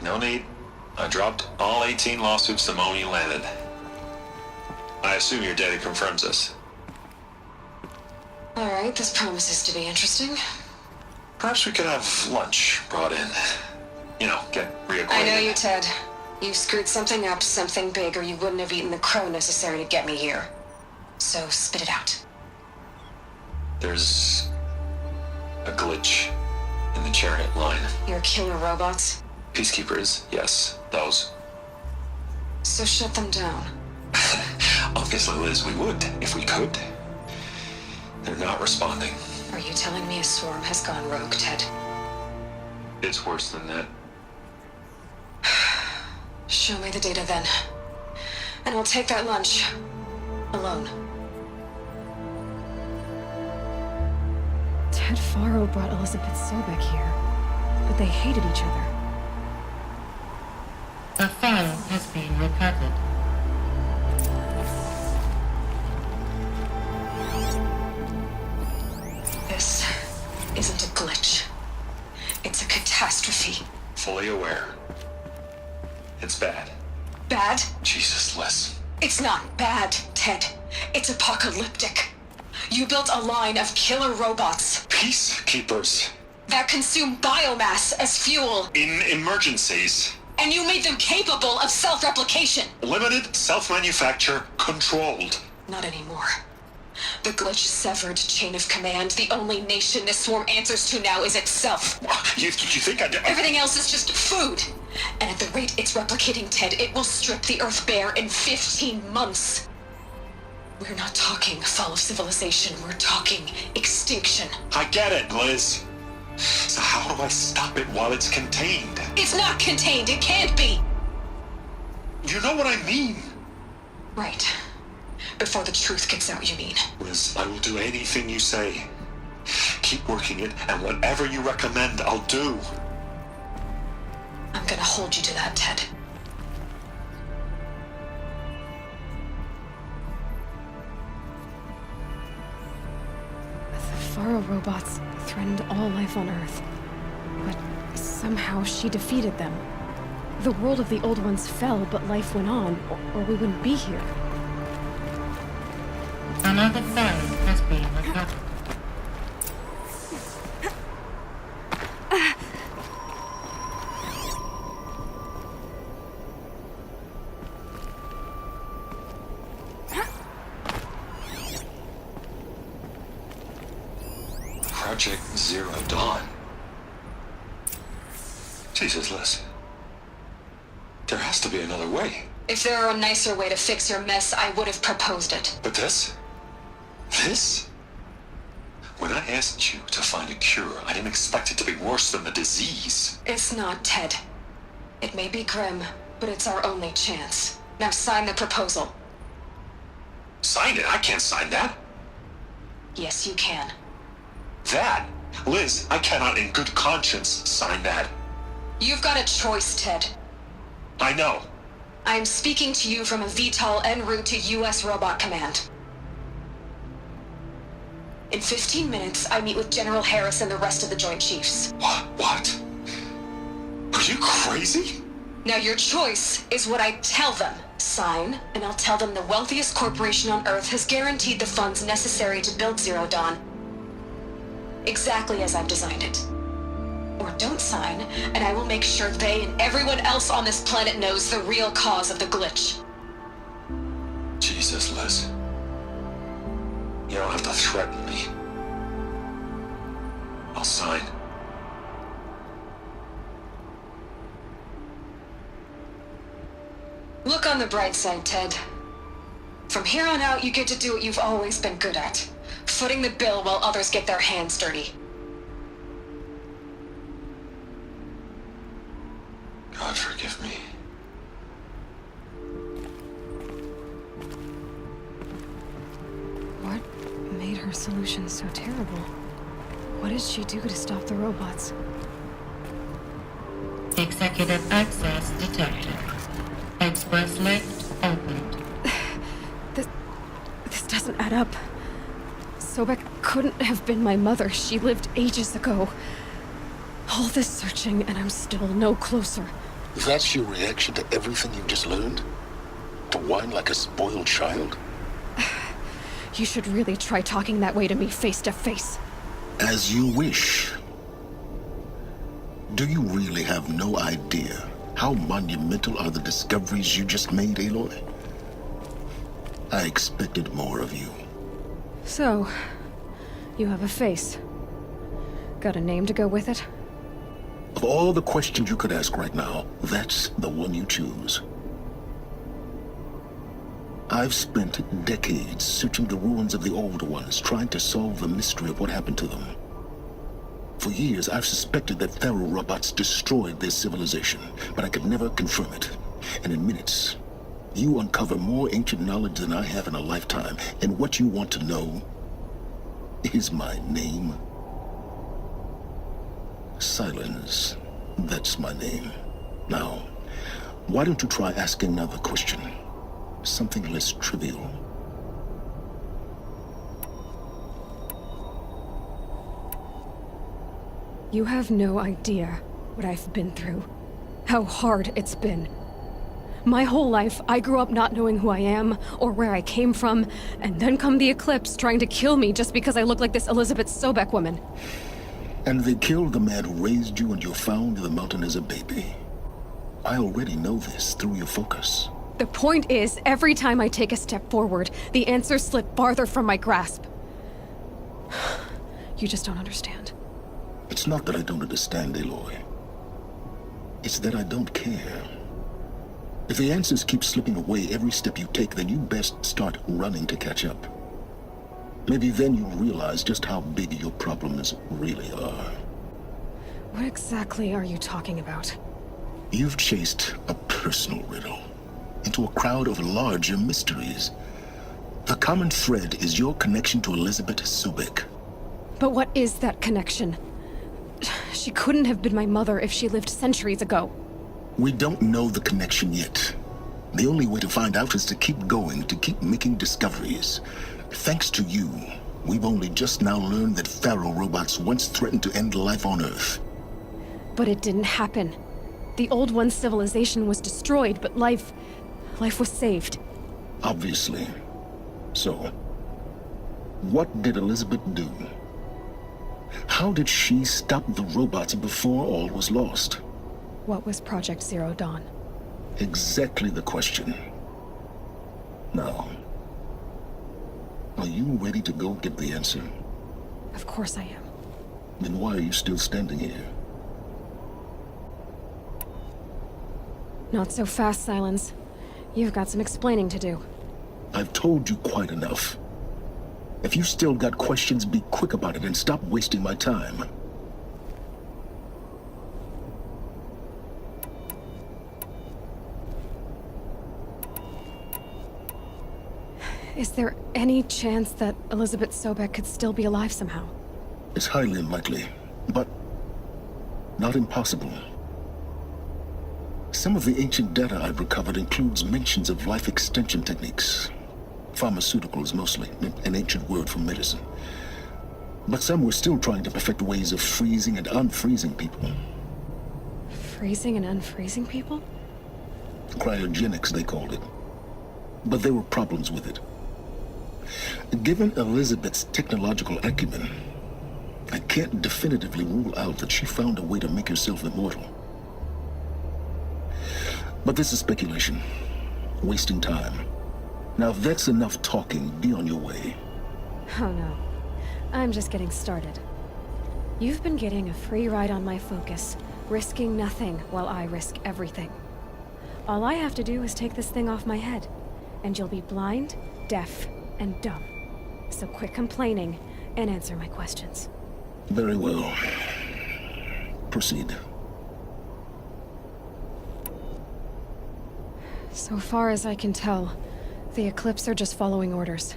No need. I dropped all 18 lawsuits the moment you landed. I assume your data confirms this. Alright, this promises to be interesting. Perhaps we could have lunch brought in. You know, get reacquainted. I know you, Ted. You screwed something up, something big, or you wouldn't have eaten the crow necessary to get me here. So, spit it out. There's a glitch in the chariot line. Your killer robots? Peacekeepers, yes, those. So shut them down. Obviously, Liz, we would, if we could. They're not responding. Are you telling me a swarm has gone rogue, Ted? It's worse than that. Show me the data then. And I'll take that lunch. Alone. Ted Faro brought Elizabeth Sobek here, but they hated each other. The file has been recovered. This isn't a glitch. It's a catastrophe. Fully aware. It's bad. Bad? Jesus, Liz. It's not bad, Ted. It's apocalyptic. You built a line of killer robots Peacekeepers. that consume biomass as fuel, In emergencies. and you made them capable of self-replication. Limited, self-manufacture, controlled. Not anymore. The glitch severed chain of command. The only nation this swarm answers to now is itself. You think I... Everything else is just food. And at the rate it's replicating, Ted, it will strip the Earth bare in 15 months. We're not talking fall of civilization. We're talking extinction. I get it, Liz. So how do I stop it while it's contained? It's not contained. It can't be. You know what I mean? Right. Before the truth gets out, you mean? Liz, I will do anything you say. Keep working it, and whatever you recommend, I'll do. I'm gonna hold you to that, Ted. The Faro robots threatened all life on Earth, but somehow she defeated them. The world of the old ones fell, but life went on, or we wouldn't be here. Another file has been recovered. Project Zero Dawn. Jesus, Liz. There has to be another way. If there were a nicer way to fix your mess, I would have proposed it. But this? This? When I asked you to find a cure, I didn't expect it to be worse than the disease. It's not, Ted. It may be grim, but it's our only chance. Now sign the proposal. Sign it? I can't sign that. Yes, you can. That? Liz, I cannot in good conscience sign that. You've got a choice, Ted. I know. I am speaking to you from a VTOL en route to U.S. Robot Command. In 15 minutes, I meet with General Harris and the rest of the Joint Chiefs. What? Are you crazy? Now your choice is what I tell them. Sign, and I'll tell them the wealthiest corporation on Earth has guaranteed the funds necessary to build Zero Dawn. Exactly as I've designed it. Or don't sign, and I will make sure they and everyone else on this planet knows the real cause of the glitch. Jesus, Liz. You don't have to threaten me. I'll sign. Look on the bright side, Ted. From here on out, you get to do what you've always been good at. Footing the bill while others get their hands dirty. God forgive me. What made her solution so terrible? What did she do to stop the robots? Executive access detected. Express lift opened. This doesn't add up. Sobek couldn't have been my mother. She lived ages ago. All this searching, and I'm still no closer. That's your reaction to everything you've just learned? To whine like a spoiled child? You should really try talking that way to me face to face. As you wish. Do you really have no idea how monumental are the discoveries you just made, Aloy? I expected more of you. So, you have a face. Got a name to go with it? Of all the questions you could ask right now, that's the one you choose. I've spent decades searching the ruins of the Old Ones, trying to solve the mystery of what happened to them. For years, I've suspected that Faro robots destroyed their civilization, but I could never confirm it. And in minutes, you uncover more ancient knowledge than I have in a lifetime, and what you want to know is my name. Silence. That's my name. Now, why don't you try asking another question? Something less trivial. You have no idea what I've been through. How hard it's been. My whole life, I grew up not knowing who I am or where I came from, and then come the Eclipse trying to kill me just because I look like this Elizabeth Sobek woman. And they killed the man who raised you and you found in the mountain as a baby. I already know this through your focus. The point is, every time I take a step forward, the answers slip farther from my grasp. You just don't understand. It's not that I don't understand, Aloy. It's that I don't care. If the answers keep slipping away every step you take, then you best start running to catch up. Maybe then you'll realize just how big your problems really are. What exactly are you talking about? You've chased a personal riddle into a crowd of larger mysteries. The common thread is your connection to Elizabeth Sobek. But what is that connection? She couldn't have been my mother if she lived centuries ago. We don't know the connection yet. The only way to find out is to keep going, to keep making discoveries. Thanks to you, we've only just now learned that Faro robots once threatened to end life on Earth. But it didn't happen. The Old One's civilization was destroyed, but life was saved. Obviously. So, what did Elizabeth do? How did she stop the robots before all was lost? What was Project Zero Dawn? Exactly the question. Now, are you ready to go get the answer? Of course I am. Then why are you still standing here? Not so fast, Silence. You've got some explaining to do. I've told you quite enough. If you still got questions, be quick about it and stop wasting my time. Is there any chance that Elizabeth Sobek could still be alive somehow? It's highly unlikely, but not impossible. Some of the ancient data I've recovered includes mentions of life extension techniques. Pharmaceuticals, mostly, an ancient word for medicine. But some were still trying to perfect ways of freezing and unfreezing people. Freezing and unfreezing people? Cryogenics, they called it. But there were problems with it. Given Elizabeth's technological acumen, I can't definitively rule out that she found a way to make herself immortal. But this is speculation. Wasting time. Now if that's enough talking, be on your way. Oh no. I'm just getting started. You've been getting a free ride on my focus, risking nothing while I risk everything. All I have to do is take this thing off my head, and you'll be blind, deaf, and dumb. So quit complaining and answer my questions. Very well. Proceed. So far as I can tell, the Eclipse are just following orders.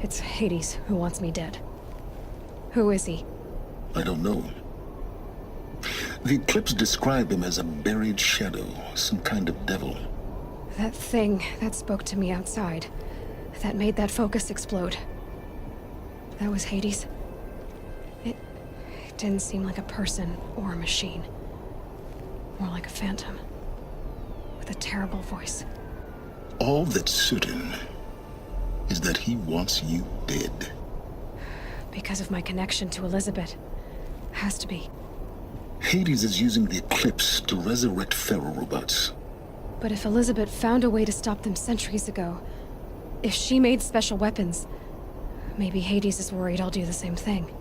It's Hades who wants me dead. Who is he? I don't know. The Eclipse describe him as a buried shadow, some kind of devil. That thing that spoke to me outside, that made that focus explode. That was Hades. It didn't seem like a person or a machine. More like a phantom. With a terrible voice. All that's certain is that he wants you dead. Because of my connection to Elizabeth. Has to be. Hades is using the Eclipse to resurrect feral robots. But if Elizabeth found a way to stop them centuries ago, if she made special weapons, maybe Hades is worried I'll do the same thing.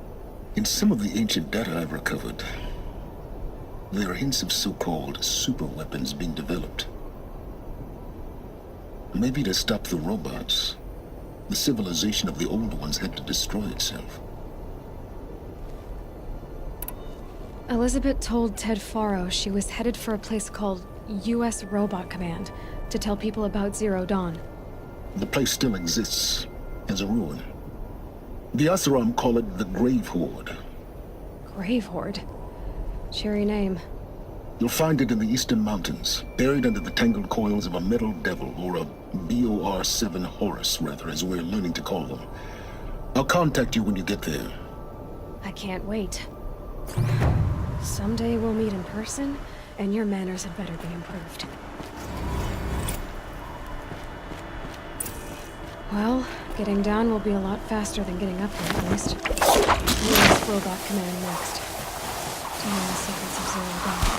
In some of the ancient data I've recovered, there are hints of so-called super weapons being developed. Maybe to stop the robots, the civilization of the old ones had to destroy itself. Elizabeth told Ted Faro she was headed for a place called U.S. Robot Command to tell people about Zero Dawn. The place still exists as a ruin. The Oseram call it the Grave Horde. Grave Horde? Cheery name. You'll find it in the Eastern Mountains, buried under the tangled coils of a metal devil, or a BOR-7 Horus, rather, as we're learning to call them. I'll contact you when you get there. I can't wait. Someday we'll meet in person, and your manners had better be improved. Well, getting down will be a lot faster than getting up here, at least. U.S. Robot Command next. Tell me the secrets of Zero Dawn.